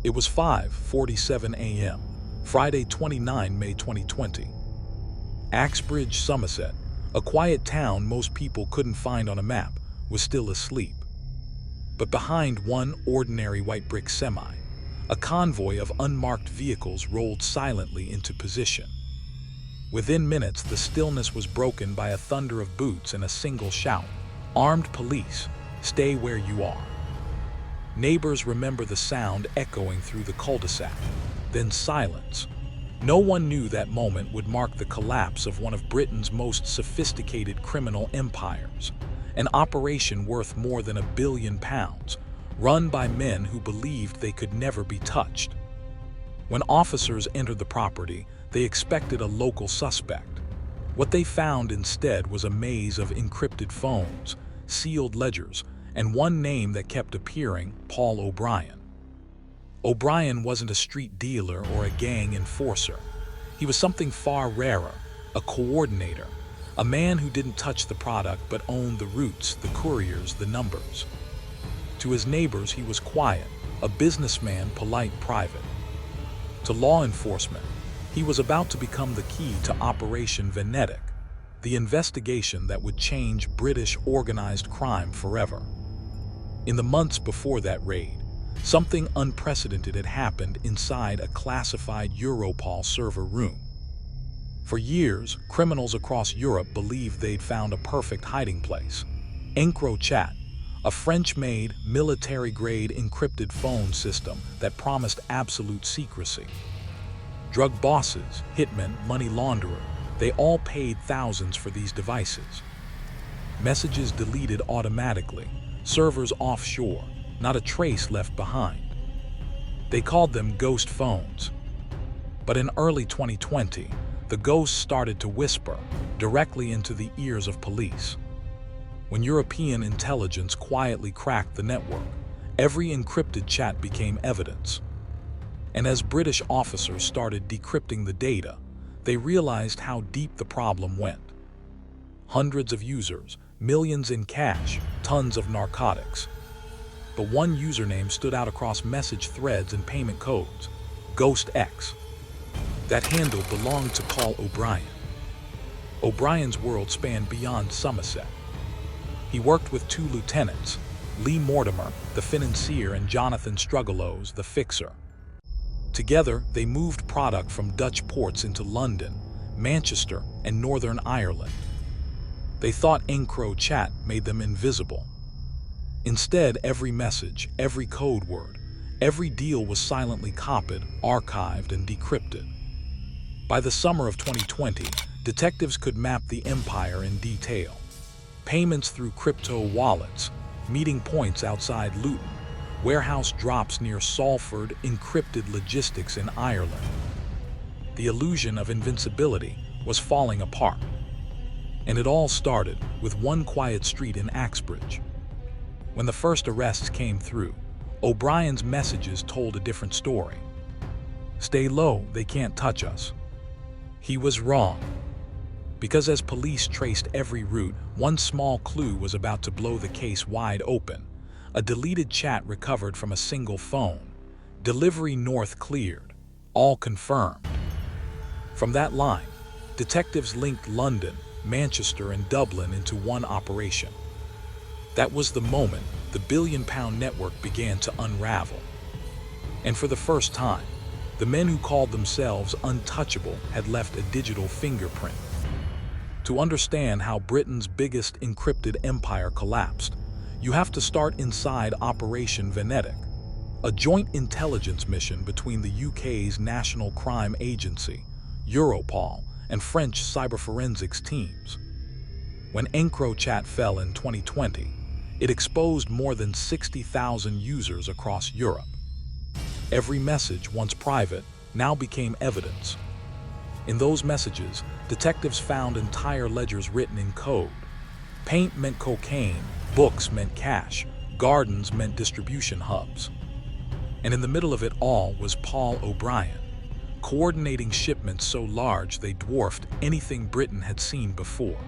It was 5:47 a.m., Friday 29 May 2020. Axbridge, Somerset, a quiet town most people couldn't find on a map, was still asleep. But behind one ordinary white brick semi, a convoy of unmarked vehicles rolled silently into position. Within minutes, the stillness was broken by a thunder of boots and a single shout, "Armed police, stay where you are." Neighbors remember the sound echoing through the cul-de-sac, then silence. No one knew that moment would mark the collapse of one of Britain's most sophisticated criminal empires, an operation worth more than £1 billion, run by men who believed they could never be touched. When officers entered the property, they expected a local suspect. What they found instead was a maze of encrypted phones, sealed ledgers, and one name that kept appearing: Paul O'Brien. O'Brien wasn't a street dealer or a gang enforcer. He was something far rarer, a coordinator, a man who didn't touch the product but owned the routes, the couriers, the numbers. To his neighbors, he was quiet, a businessman, polite, private. To law enforcement, he was about to become the key to Operation Venetic, the investigation that would change British organized crime forever. In the months before that raid, something unprecedented had happened inside a classified Europol server room. For years, criminals across Europe believed they'd found a perfect hiding place: EncroChat, a French-made, military-grade encrypted phone system that promised absolute secrecy. Drug bosses, hitmen, money launderers, they all paid thousands for these devices. Messages deleted automatically, servers offshore, not a trace left behind. They called them ghost phones. But in early 2020, the ghosts started to whisper directly into the ears of police. When European intelligence quietly cracked the network, every encrypted chat became evidence. And as British officers started decrypting the data, they realized how deep the problem went. Hundreds of users, millions in cash, tons of narcotics. But one username stood out across message threads and payment codes: Ghost X. That handle belonged to Paul O'Brien. O'Brien's world spanned beyond Somerset. He worked with two lieutenants, Lee Mortimer, the financier, and Jonathan Struggalos, the fixer. Together, they moved product from Dutch ports into London, Manchester, and Northern Ireland. They thought EncroChat made them invisible. Instead, every message, every code word, every deal was silently copied, archived, and decrypted. By the summer of 2020, detectives could map the empire in detail. Payments through crypto wallets, meeting points outside Luton, warehouse drops near Salford, encrypted logistics in Ireland. The illusion of invincibility was falling apart. And it all started with one quiet street in Axbridge. When the first arrests came through, O'Brien's messages told a different story. "Stay low, they can't touch us." He was wrong. Because as police traced every route, one small clue was about to blow the case wide open. A deleted chat recovered from a single phone. Delivery north cleared. All confirmed. From that line, detectives linked London, Manchester, and Dublin into one operation. That was the moment the billion-pound network began to unravel. And for the first time, the men who called themselves untouchable had left a digital fingerprint. To understand how Britain's biggest encrypted empire collapsed, you have to start inside Operation Venetic, a joint intelligence mission between the UK's National Crime Agency, Europol, and French cyberforensics teams. When EncroChat fell in 2020, it exposed more than 60,000 users across Europe. Every message, once private, now became evidence. In those messages, detectives found entire ledgers written in code. Paint meant cocaine, books meant cash, gardens meant distribution hubs. And in the middle of it all was Paul O'Brien, coordinating shipments so large they dwarfed anything Britain had seen before.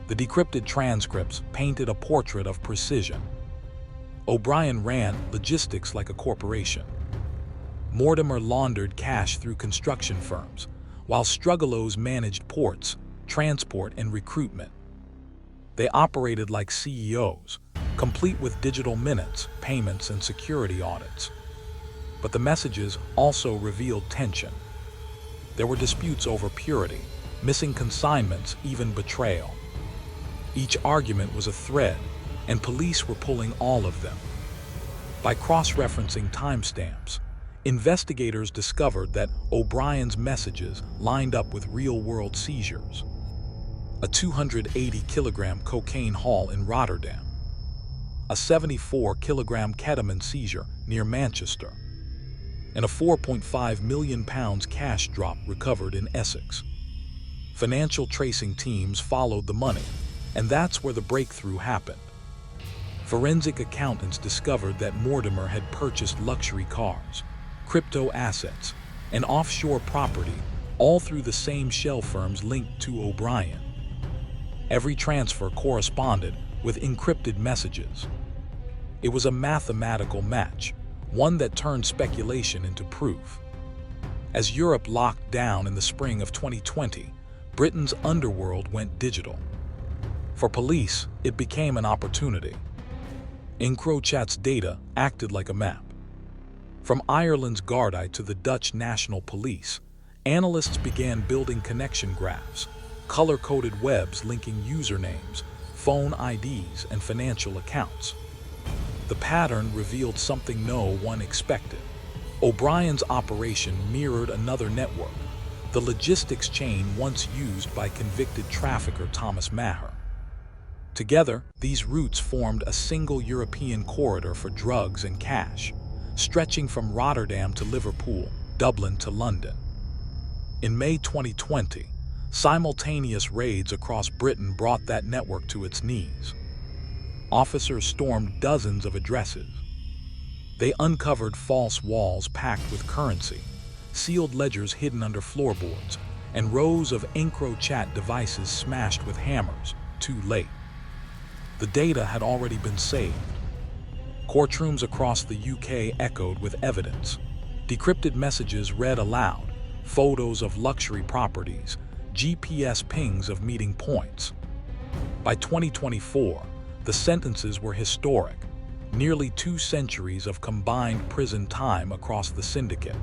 The decrypted transcripts painted a portrait of precision. O'Brien ran logistics like a corporation. Mortimer laundered cash through construction firms, while Struggalos managed ports, transport, and recruitment. They operated like CEOs, complete with digital minutes, payments, and security audits. But the messages also revealed tension. There were disputes over purity, missing consignments, even betrayal. Each argument was a thread, and police were pulling all of them. By cross-referencing timestamps, investigators discovered that O'Brien's messages lined up with real-world seizures. A 280-kilogram cocaine haul in Rotterdam, a 74-kilogram ketamine seizure near Manchester, and a £4.5 million cash drop recovered in Essex. Financial tracing teams followed the money, and that's where the breakthrough happened. Forensic accountants discovered that Mortimer had purchased luxury cars, crypto assets, and offshore property, all through the same shell firms linked to O'Brien. Every transfer corresponded with encrypted messages. It was a mathematical match, one that turned speculation into proof. As Europe locked down in the spring of 2020, Britain's underworld went digital. For police, it became an opportunity. EncroChat's data acted like a map. From Ireland's Gardaí to the Dutch National Police, analysts began building connection graphs, color-coded webs linking usernames, phone IDs, and financial accounts. The pattern revealed something no one expected. O'Brien's operation mirrored another network, the logistics chain once used by convicted trafficker Thomas Maher. Together, these routes formed a single European corridor for drugs and cash, stretching from Rotterdam to Liverpool, Dublin to London. In May 2020, simultaneous raids across Britain brought that network to its knees. Officers stormed dozens of addresses. They uncovered false walls packed with currency, sealed ledgers hidden under floorboards, and rows of EncroChat devices smashed with hammers, too late. The data had already been saved. Courtrooms across the UK echoed with evidence. Decrypted messages read aloud, photos of luxury properties, GPS pings of meeting points. By 2024, the sentences were historic, nearly 2 centuries of combined prison time across the syndicate.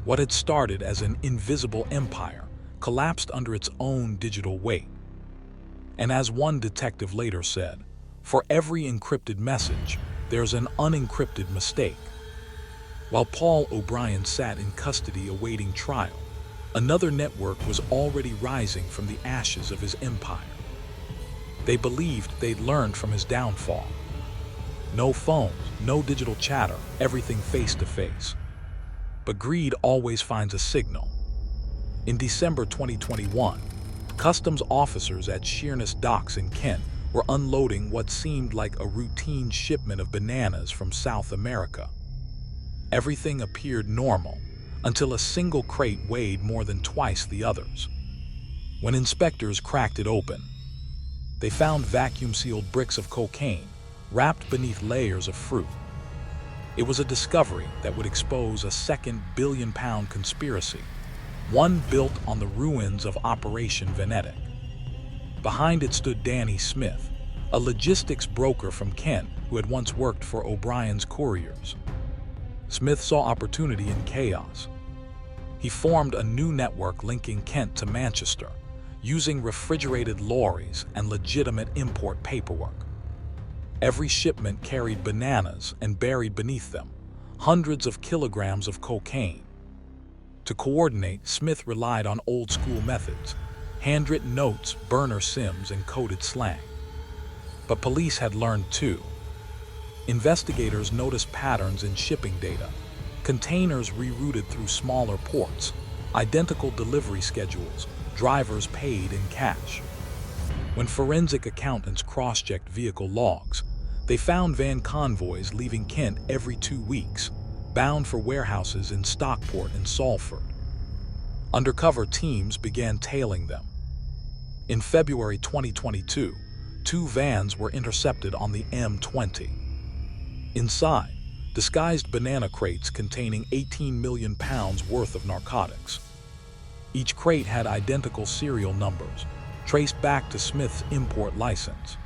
What had started as an invisible empire collapsed under its own digital weight. And as one detective later said, for every encrypted message, there's an unencrypted mistake. While Paul O'Brien sat in custody awaiting trial, another network was already rising from the ashes of his empire. They believed they'd learned from his downfall. No phones, no digital chatter, everything face-to-face. But greed always finds a signal. In December 2021, customs officers at Sheerness Docks in Kent were unloading what seemed like a routine shipment of bananas from South America. Everything appeared normal until a single crate weighed more than twice the others. When inspectors cracked it open, they found vacuum-sealed bricks of cocaine wrapped beneath layers of fruit. It was a discovery that would expose a second billion-pound conspiracy, one built on the ruins of Operation Venetic. Behind it stood Danny Smith, a logistics broker from Kent who had once worked for O'Brien's couriers. Smith saw opportunity in chaos. He formed a new network linking Kent to Manchester, using refrigerated lorries and legitimate import paperwork. Every shipment carried bananas, and buried beneath them, hundreds of kilograms of cocaine. To coordinate, Smith relied on old-school methods, handwritten notes, burner sims, and coded slang. But police had learned too. Investigators noticed patterns in shipping data, containers rerouted through smaller ports, identical delivery schedules, drivers paid in cash. When forensic accountants cross-checked vehicle logs, they found van convoys leaving Kent every 2 weeks, bound for warehouses in Stockport and Salford. Undercover teams began tailing them. In February 2022, 2 vans were intercepted on the M20. Inside, disguised banana crates containing 18 million pounds worth of narcotics. Each crate had identical serial numbers, traced back to Smith's import license.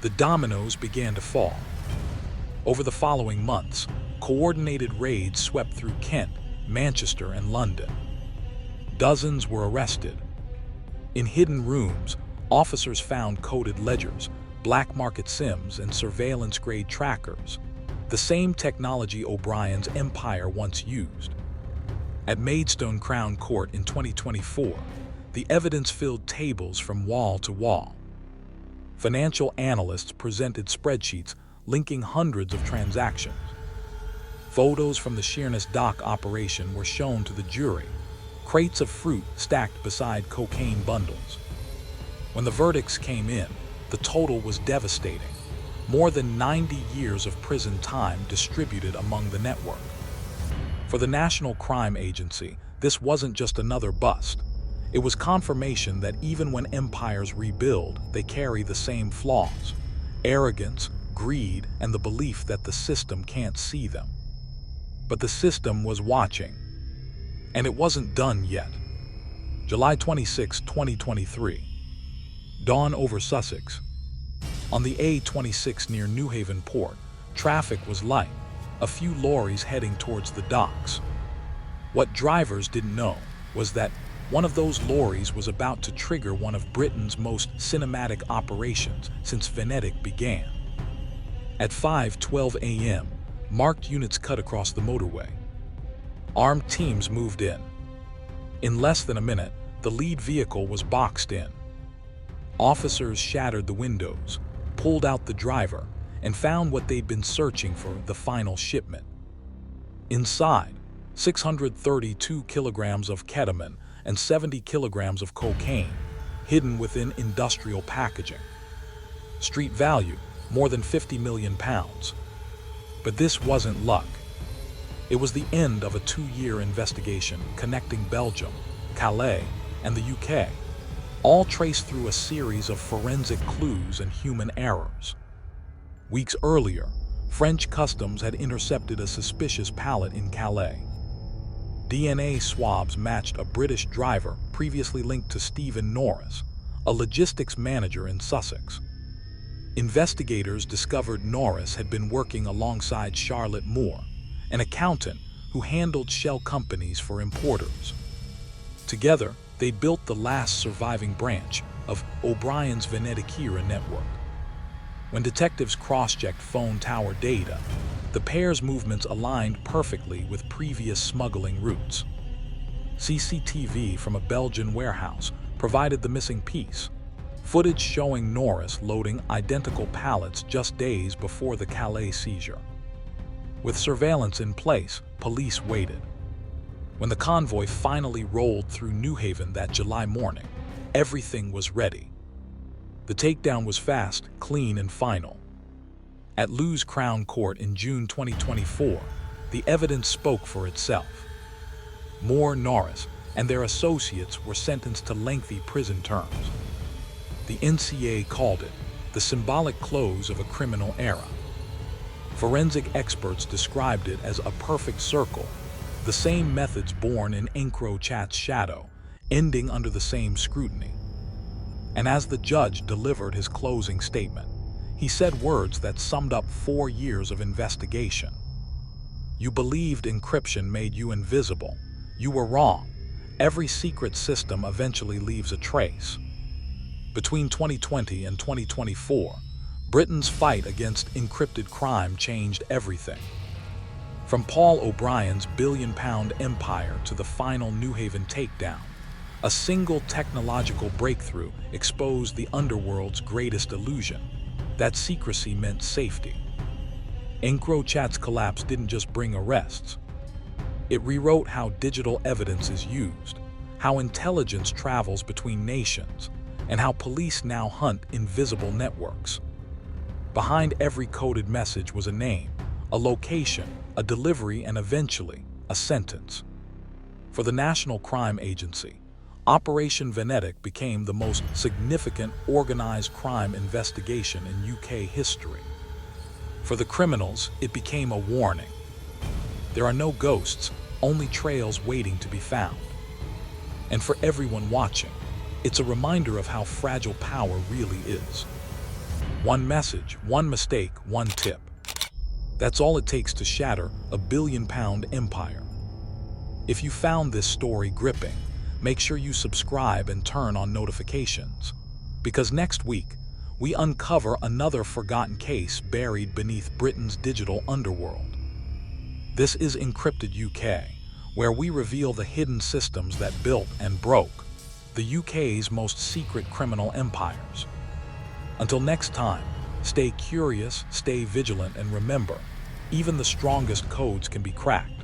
The dominoes began to fall. Over the following months, coordinated raids swept through Kent, Manchester, and London. Dozens were arrested. In hidden rooms, officers found coded ledgers, black market SIMs, and surveillance-grade trackers, the same technology O'Brien's empire once used. At Maidstone Crown Court in 2024, the evidence filled tables from wall to wall. Financial analysts presented spreadsheets linking hundreds of transactions. Photos from the Sheerness Dock operation were shown to the jury, crates of fruit stacked beside cocaine bundles. When the verdicts came in, the total was devastating. More than 90 years of prison time distributed among the network. For the National Crime Agency, this wasn't just another bust. It was confirmation that even when empires rebuild, they carry the same flaws: arrogance, greed, and the belief that the system can't see them. But the system was watching. And it wasn't done yet. July 26, 2023. Dawn over Sussex. On the A26 near Newhaven port, traffic was light, a few lorries heading towards the docks. What drivers didn't know was that one of those lorries was about to trigger one of Britain's most cinematic operations since Venetic began. At 5:12 a.m., marked units cut across the motorway. Armed teams moved in. In less than a minute, the lead vehicle was boxed in. Officers shattered the windows, pulled out the driver, and found what they'd been searching for: the final shipment. Inside, 632 kilograms of ketamine and 70 kilograms of cocaine, hidden within industrial packaging. Street value, more than 50 million pounds. But this wasn't luck. It was the end of a 2-year investigation connecting Belgium, Calais, and the UK, all traced through a series of forensic clues and human errors. Weeks earlier, French customs had intercepted a suspicious pallet in Calais. DNA swabs matched a British driver previously linked to Stephen Norris, a logistics manager in Sussex. Investigators discovered Norris had been working alongside Charlotte Moore, an accountant who handled shell companies for importers. Together, they built the last surviving branch of O'Brien's Venetic network. When detectives cross-checked phone tower data, the pair's movements aligned perfectly with previous smuggling routes. CCTV from a Belgian warehouse provided the missing piece, footage showing Norris loading identical pallets just days before the Calais seizure. With surveillance in place, police waited. When the convoy finally rolled through Newhaven that July morning, everything was ready. The takedown was fast, clean, and final. At Lewes Crown Court in June 2024, the evidence spoke for itself. Moore, Norris, and their associates were sentenced to lengthy prison terms. The NCA called it the symbolic close of a criminal era. Forensic experts described it as a perfect circle, the same methods born in EncroChat's shadow, ending under the same scrutiny. And as the judge delivered his closing statement, he said words that summed up 4 years of investigation. "You believed encryption made you invisible. You were wrong. Every secret system eventually leaves a trace." Between 2020 and 2024, Britain's fight against encrypted crime changed everything. From Paul O'Brien's billion-pound empire to the final Newhaven takedown, a single technological breakthrough exposed the underworld's greatest illusion: that secrecy meant safety. EncroChat's collapse didn't just bring arrests. It rewrote how digital evidence is used, how intelligence travels between nations, and how police now hunt invisible networks. Behind every coded message was a name, a location, a delivery, and eventually, a sentence. For the National Crime Agency, Operation Venetic became the most significant organized crime investigation in UK history. For the criminals, it became a warning. There are no ghosts, only trails waiting to be found. And for everyone watching, it's a reminder of how fragile power really is. One message, one mistake, one tip. That's all it takes to shatter a billion-pound empire. If you found this story gripping, make sure you subscribe and turn on notifications. Because next week, we uncover another forgotten case buried beneath Britain's digital underworld. This is Encrypted UK, where we reveal the hidden systems that built and broke the UK's most secret criminal empires. Until next time, stay curious, stay vigilant, and remember, even the strongest codes can be cracked.